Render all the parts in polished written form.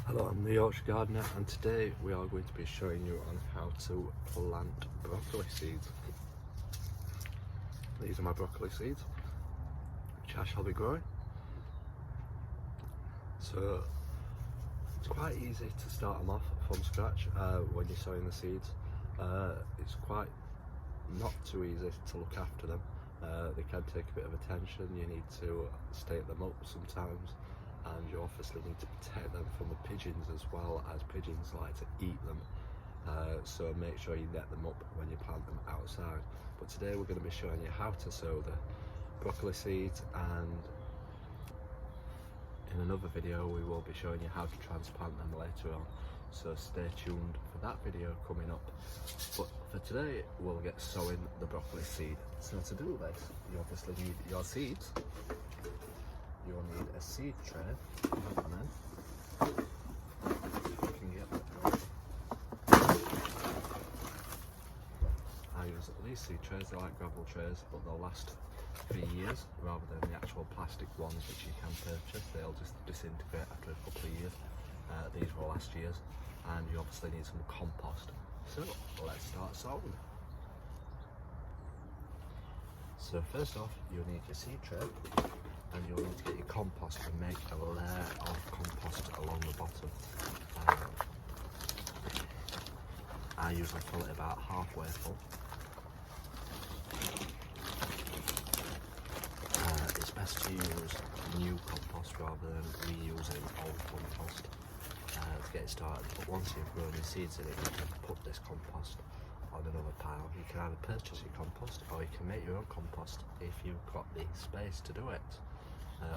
Hello, I'm the Yorkshire Gardener, and today we are going to be showing you on how to plant broccoli seeds. These are my broccoli seeds, which I shall be growing. So it's quite easy to start them off from scratch when you're sowing the seeds. It's quite not too easy to look after them. They can take a bit of attention. You need to stake them up sometimes, and you obviously need to protect them from the pigeons, as well as pigeons like to eat them. So make sure you net them up when you plant them outside. But today we're going to be showing you how to sow the broccoli seeds, and in another video we will be showing you how to transplant them later on. So stay tuned for that video coming up. But for today we'll get sowing the broccoli seed. So to do this, you obviously need your seeds. You'll need a seed tray, and then you can get I use these seed trays. They're like gravel trays, but they'll last for years rather than the actual plastic ones which you can purchase. They'll just disintegrate after a couple of years. These will last years, and you obviously need some compost. So let's start sowing. So first off, you'll need your seed tray, and you'll need to get your compost and make a layer of compost along the bottom. I usually fill it about halfway full. It's best to use new compost rather than reusing old compost to get it started. But once you've grown your seeds in it, you can put this compost on another pile. You can either purchase your compost, or you can make your own compost if you've got the space to do it.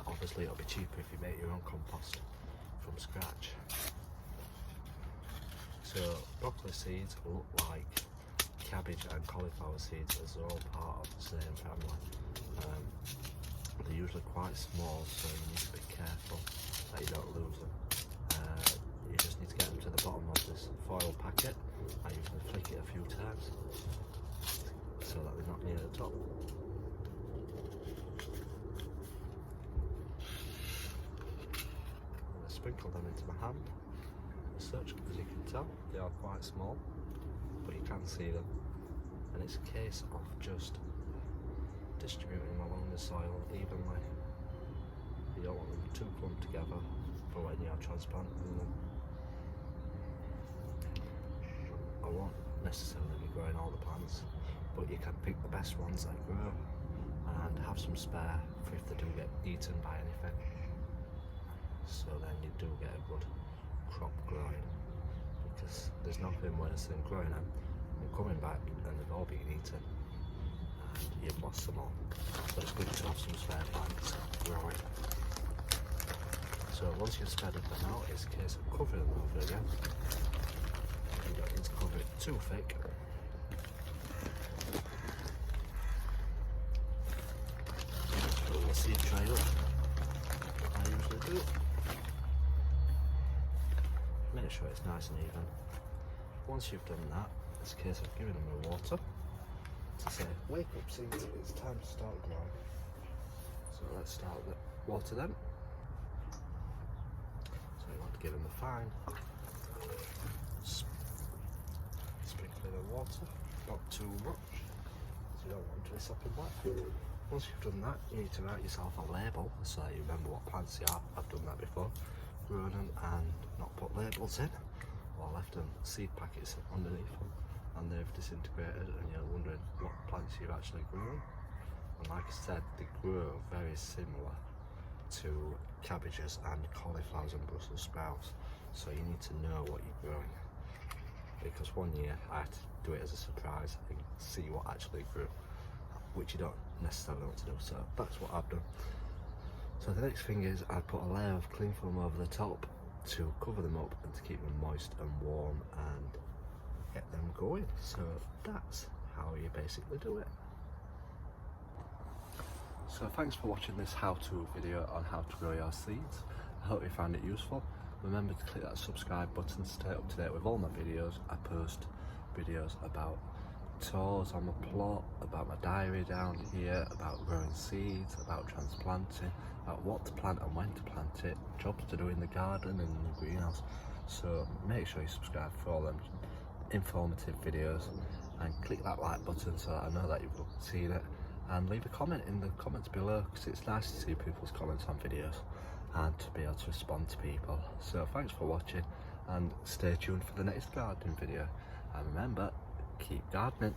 Obviously it'll be cheaper if you make your own compost from scratch. So broccoli seeds look like cabbage and cauliflower seeds, as they're all part of the same family. They're usually quite small, so you need to be careful that you don't lose them. You just need to get them to the bottom of this foil packet. I usually flick it a few times so that they're not near the top. Sprinkle them into my hand as such. As you can tell, they are quite small, but you can see them, and it's a case of just distributing them along the soil evenly. You don't want them too clumped together for when you're transplanting them. I won't necessarily be growing all the plants, but you can pick the best ones that grow and have some spare for if they do get eaten by anything. So then you do get a good crop growing, because there's nothing worse than growing them and coming back and they've all been eaten and you've lost them all. So it's good to have some spare plants growing. So once you've spreaded them out, it's a case of covering them over again. You don't need to cover it too thick. Fill the seed tray up, I usually do. Make sure it's nice and even. Once you've done that, it's a case of giving them a water to say, wake up seeds, it's time to start growing. So let's start the water then. So you want to give them a fine sprinkling of water, not too much, so you don't want to be sopping wet. Once you've done that, you need to write yourself a label so that you remember what plants they are. I've done that before, grown them and not put labels in, or left them seed packets underneath them, and they've disintegrated, and you're wondering what plants you've actually grown. And like I said, they grow very similar to cabbages and cauliflowers and Brussels sprouts, so you need to know what you're growing, because one year I had to do it as a surprise and see what actually grew, which you don't necessarily want to do. So that's what I've done. So the next thing is I put a layer of cling film over the top to cover them up and to keep them moist and warm and get them going. So that's how you basically do it. So thanks for watching this how-to video on how to grow your seeds. I hope you found it useful. Remember to click that subscribe button to stay up to date with all my videos. I post videos about tours on my plot, about my diary down here, about growing seeds, about transplanting, about what to plant and when to plant it, jobs to do in the garden and the greenhouse. So make sure you subscribe for all them informative videos and click that like button so that I know that you've seen it, and leave a comment in the comments below, because it's nice to see people's comments on videos and to be able to respond to people. So thanks for watching, and stay tuned for the next gardening video, and remember, keep gardening.